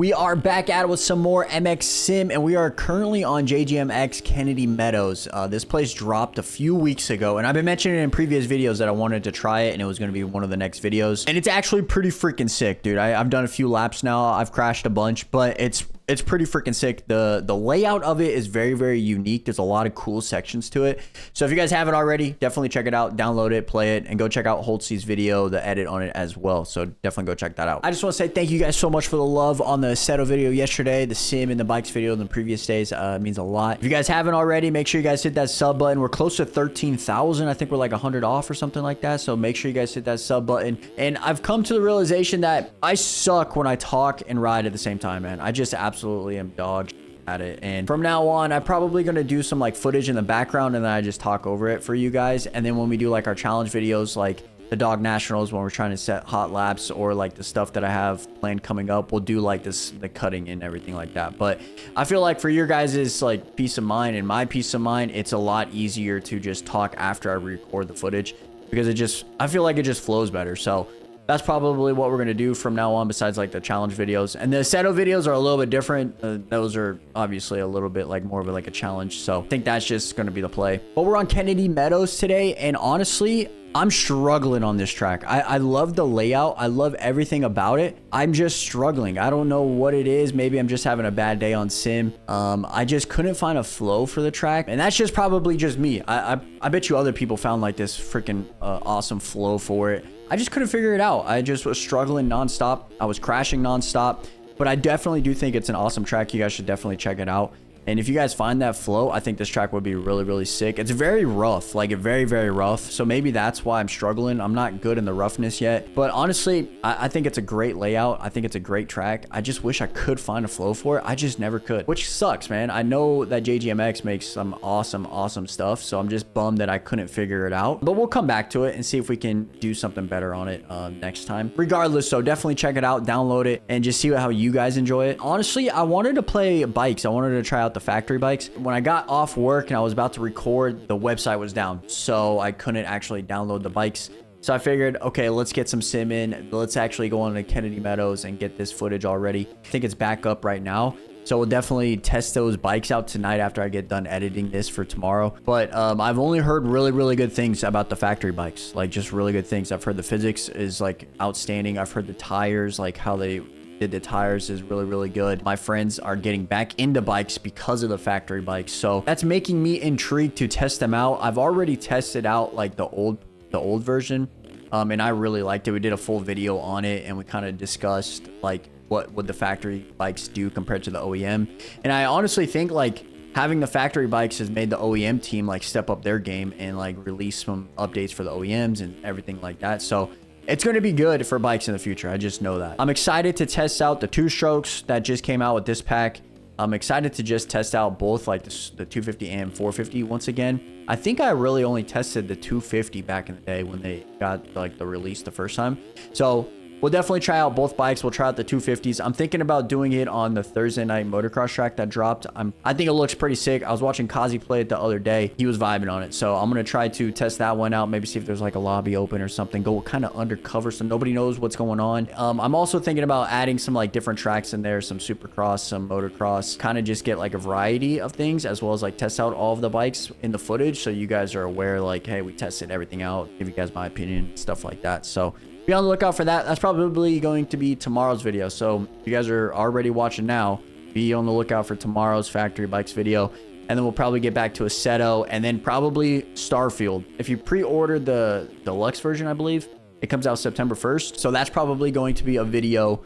We are back at it with some more MX Sim, and we are currently on JGMX Kennedy Meadows. This place dropped a few weeks ago, and I've been mentioning in previous videos that I wanted to try it, and it was going to be one of the next videos. And it's actually pretty freaking sick, dude. I've done a few laps now. I've crashed a bunch, but it's pretty freaking sick. The layout of it is very, very unique. There's a lot of cool sections to it. So if you guys haven't already, definitely check it out, download it, play it, and go check out Holtzy's video, the edit on it as well. So definitely go check that out. I just want to say thank you guys so much for the love on the Seto video yesterday, the Sim and the bikes video in the previous days. It means a lot. If you guys haven't already, make sure you guys hit that sub button. We're close to 13,000. I think we're like 100 off or something like that. So make sure you guys hit that sub button. And I've come to the realization that I suck when I talk and ride at the same time, man. I just absolutely am dog at it. And from now on, I'm probably going to do some like footage in the background, and then I just talk over it for you guys. And then when we do like our challenge videos, like the dog nationals, when we're trying to set hot laps, or like the stuff that I have planned coming up, we'll do like this, the cutting and everything like that. But I feel like for your guys' like peace of mind and my peace of mind, it's a lot easier to just talk after I record the footage, because I feel like it just flows better. So that's probably what we're going to do from now on, besides like the challenge videos. And the Seto videos are a little bit different. Those are obviously a little bit like more of like a challenge. So I think that's just going to be the play. But we're on Kennedy Meadows today. And honestly, I'm struggling on this track. I love the layout. I love everything about it. I'm just struggling. I don't know what it is. Maybe I'm just having a bad day on Sim. I just couldn't find a flow for the track. And that's just probably just me. I bet you other people found like this freaking awesome flow for it. I just couldn't figure it out. I just was struggling nonstop. I was crashing nonstop. But I definitely do think it's an awesome track. You guys should definitely check it out. And if you guys find that flow, I think this track would be really, really sick. It's very rough, like very, very rough. So maybe that's why I'm struggling. I'm not good in the roughness yet. But honestly, I think it's a great layout. I think it's a great track. I just wish I could find a flow for it. I just never could, which sucks, man. I know that JGMX makes some awesome, awesome stuff. So I'm just bummed that I couldn't figure it out. But we'll come back to it and see if we can do something better on it next time. Regardless, so definitely check it out, download it, and just see how you guys enjoy it. Honestly, I wanted to play bikes. I wanted to try out the factory bikes. When I got off work and I was about to record, the website was down, so I couldn't actually download the bikes. So I figured, okay, let's get some sim in. Let's actually go on to Kennedy Meadows and get this footage already. I think it's back up right now. So we'll definitely test those bikes out tonight after I get done editing this for tomorrow. But I've only heard really, really good things about the factory bikes. Like just really good things. I've heard the physics is like outstanding. I've heard the tires, like how they did the tires, is really, really good. My friends are getting back into bikes because of the factory bikes, so that's making me intrigued to test them out. I've already tested out like the old version, and I really liked it. We did a full video on it, and we kind of discussed like what would the factory bikes do compared to the OEM. And I honestly think like having the factory bikes has made the OEM team like step up their game and like release some updates for the OEMs and everything like that. So it's going to be good for bikes in the future. I just know that. I'm excited to test out the 2-strokes that just came out with this pack. I'm excited to just test out both like the 250 and 450 once again. I think I really only tested the 250 back in the day when they got like the release the first time. So we'll definitely try out both bikes. We'll try out the 250s. I'm thinking about doing it on the Thursday night motocross track that dropped. I think it looks pretty sick. I was watching Kazi play it the other day. He was vibing on it. So I'm going to try to test that one out. Maybe see if there's like a lobby open or something. Go kind of undercover so nobody knows what's going on. I'm also thinking about adding some like different tracks in there. Some supercross, some motocross. Kind of just get like a variety of things, as well as like test out all of the bikes in the footage. So you guys are aware like, hey, we tested everything out. Give you guys my opinion, stuff like that. So be on the lookout for that. That's probably going to be tomorrow's video. So if you guys are already watching now, be on the lookout for tomorrow's factory bikes video. And then we'll probably get back to a Seto, and then probably Starfield. If you pre-ordered the deluxe version, I believe it comes out September 1st. So that's probably going to be a video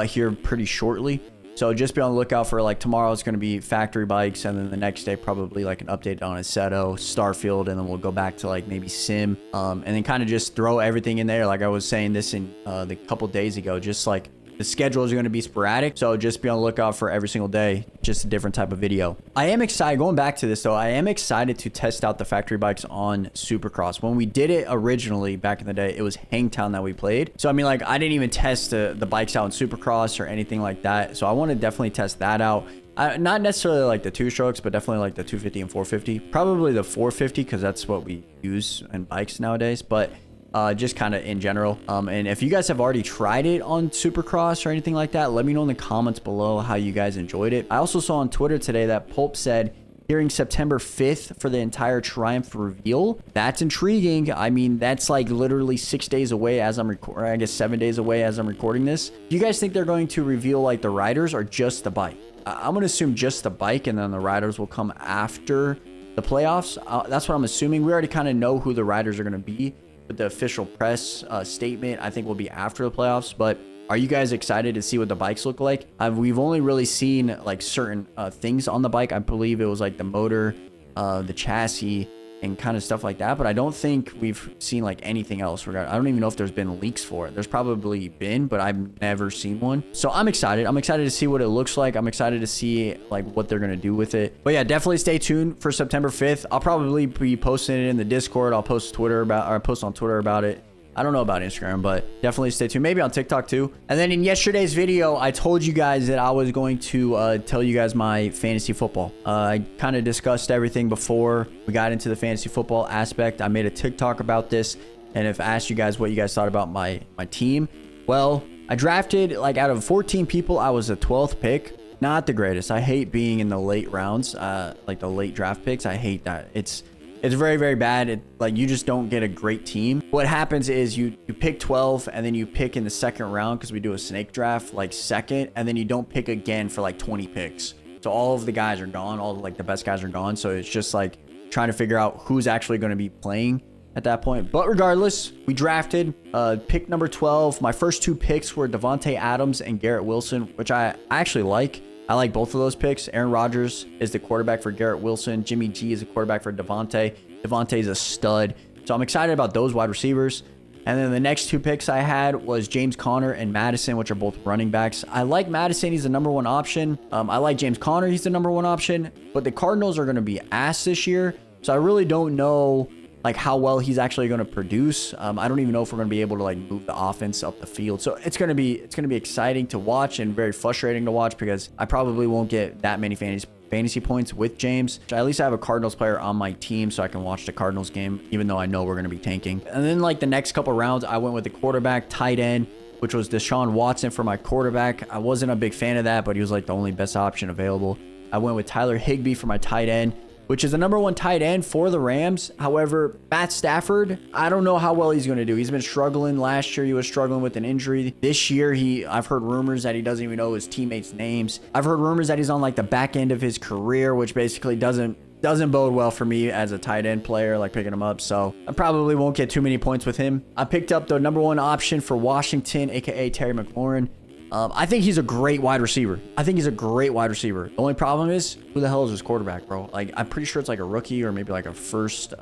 here pretty shortly. So just be on the lookout for like tomorrow. It's going to be factory bikes, and then the next day probably like an update on a Seto, Starfield, and then we'll go back to like maybe Sim, and then kind of just throw everything in there. Like I was saying this in the couple days ago, just like the schedules are going to be sporadic, so just be on the lookout for every single day, just a different type of video. I am excited, going back to this though, I am excited to test out the factory bikes on Supercross. When we did it originally back in the day, it was Hangtown that we played. So I mean, like I didn't even test the bikes out in Supercross or anything like that. So I want to definitely test that out. Not necessarily like the 2-strokes, but definitely like the 250 and 450. Probably the 450, because that's what we use in bikes nowadays. But just kind of in general. And if you guys have already tried it on Supercross or anything like that, let me know in the comments below how you guys enjoyed it. I also saw on Twitter today that Pulp said hearing September 5th for the entire Triumph reveal. That's intriguing. I mean, that's like literally 6 days away as I'm recording, I guess 7 days away as I'm recording this. Do you guys think they're going to reveal like the riders or just the bike? I'm going to assume just the bike, and then the riders will come after the playoffs. That's what I'm assuming. We already kind of know who the riders are going to be, but the official press statement I think will be after the playoffs. But are you guys excited to see what the bikes look like? We've only really seen like certain things on the bike. I believe it was like the motor, the chassis, and kind of stuff like that. But I don't think we've seen like anything else. I don't even know if there's been leaks for it. There's probably been, but I've never seen one. So I'm excited. I'm excited to see what it looks like. I'm excited to see like what they're going to do with it. But yeah, definitely stay tuned for September 5th. I'll probably be posting it in the Discord. I'll post post on Twitter about it. I don't know about Instagram, but definitely stay tuned. Maybe on TikTok too. And then in yesterday's video, I told you guys that I was going to tell you guys my fantasy football. I kind of discussed everything before we got into the fantasy football aspect. I made a TikTok about this, and if I asked you guys what you guys thought about my team, well, I drafted like out of 14 people, I was the 12th pick. Not the greatest. I hate being in the late rounds, like the late draft picks. I hate that. It's very, very bad. Like you just don't get a great team. What happens is you pick 12 and then you pick in the second round because we do a snake draft like second, and then you don't pick again for like 20 picks. So all of the guys are gone. All like the best guys are gone. So it's just like trying to figure out who's actually going to be playing at that point. But regardless, we drafted pick number 12. My first two picks were Devontae Adams and Garrett Wilson, which I actually like. I like both of those picks. Aaron Rodgers is the quarterback for Garrett Wilson. Jimmy G is the quarterback for Devontae. Devontae is a stud. So I'm excited about those wide receivers. And then the next two picks I had was James Conner and Madison, which are both running backs. I like Madison. He's the number one option. I like James Conner. He's the number one option. But the Cardinals are going to be ass this year. So I really don't know like how well he's actually going to produce. I don't even know if we're going to be able to like move the offense up the field. So it's going to be exciting to watch and very frustrating to watch because I probably won't get that many fantasy points with James. At least I have a Cardinals player on my team so I can watch the Cardinals game, even though I know we're going to be tanking. And then like the next couple rounds, I went with the quarterback, tight end, which was Deshaun Watson for my quarterback. I wasn't a big fan of that, but he was like the only best option available. I went with Tyler Higbee for my tight end, which is the number one tight end for the Rams. However, Matt Stafford, I don't know how well he's going to do. He's been struggling. Last year, he was struggling with an injury. This year, I've heard rumors that he doesn't even know his teammates' names. I've heard rumors that he's on like the back end of his career, which basically doesn't bode well for me as a tight end player, like picking him up. So I probably won't get too many points with him. I picked up the number one option for Washington, aka Terry McLaurin. I think he's a great wide receiver. The only problem is, who the hell is his quarterback, bro? Like, I'm pretty sure it's like a rookie or maybe like a first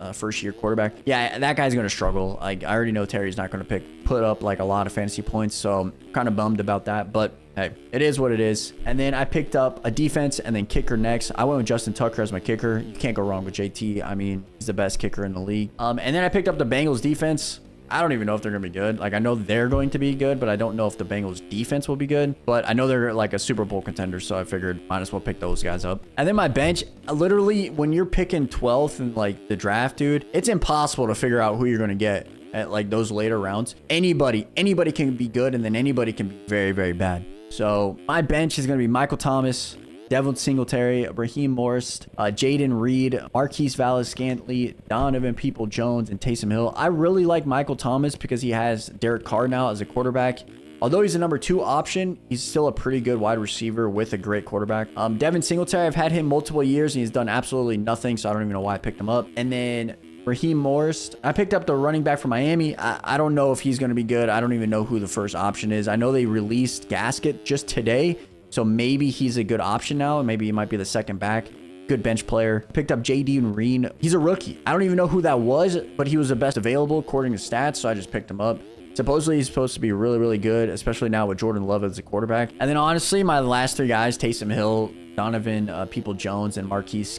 year quarterback. Yeah, that guy's going to struggle. Like, I already know Terry's not going to put up like a lot of fantasy points. So I'm kind of bummed about that. But hey, it is what it is. And then I picked up a defense and then kicker next. I went with Justin Tucker as my kicker. You can't go wrong with JT. I mean, he's the best kicker in the league. And then I picked up the Bengals defense. I don't even know if they're going to be good. Like, I know they're going to be good, but I don't know if the Bengals defense will be good. But I know they're like a Super Bowl contender, so I figured might as well pick those guys up. And then my bench, literally, when you're picking 12th in like the draft, dude, it's impossible to figure out who you're going to get at like those later rounds. Anybody can be good, and then anybody can be very, very bad. So my bench is going to be Michael Thomas, Devin Singletary, Raheem Morris, Jaden Reed, Marquise Valdes-Scantling, Donovan People-Jones, and Taysom Hill. I really like Michael Thomas because he has Derek Carr now as a quarterback. Although he's a number two option, he's still a pretty good wide receiver with a great quarterback. Devin Singletary, I've had him multiple years and he's done absolutely nothing, so I don't even know why I picked him up. And then Raheem Morris, I picked up the running back for Miami. I don't know if he's going to be good. I don't even know who the first option is. I know they released Gasket just today, so maybe he's a good option now. Maybe he might be the second back. Good bench player. Picked up J.D. Reen. He's a rookie. I don't even know who that was, but he was the best available according to stats, so I just picked him up. Supposedly, he's supposed to be really, really good, especially now with Jordan Love as a quarterback. And then, honestly, my last three guys, Taysom Hill, Donovan People-Jones, and Marquise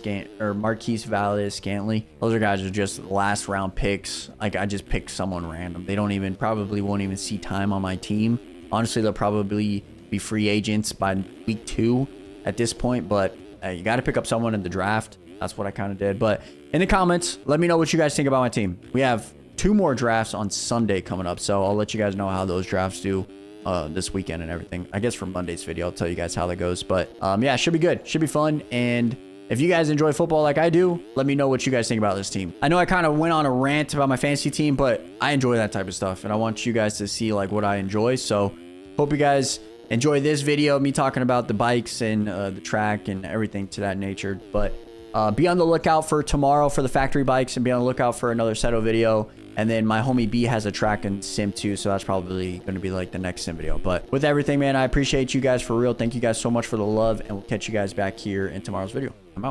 Valdes-Scantling. Those are guys who are just last round picks. Like, I just picked someone random. They probably won't even see time on my team. Honestly, they'll probably be free agents by week 2 at this point, but you got to pick up someone in the draft. That's what I kind of did. But in the comments, let me know what you guys think about my team. We have 2 more drafts on Sunday coming up. So I'll let you guys know how those drafts do this weekend and everything. I guess for Monday's video, I'll tell you guys how that goes. But yeah, it should be good. Should be fun. And if you guys enjoy football like I do, let me know what you guys think about this team. I know I kind of went on a rant about my fantasy team, but I enjoy that type of stuff. And I want you guys to see like what I enjoy. So hope you guys enjoy this video, me talking about the bikes and the track and everything to that nature. But be on the lookout for tomorrow for the factory bikes, and be on the lookout for another Seto video. And then my homie B has a track and sim too, so that's probably going to be like the next sim video. But with everything, man, I appreciate you guys for real. Thank you guys so much for the love, and we'll catch you guys back here in tomorrow's video. I'm out.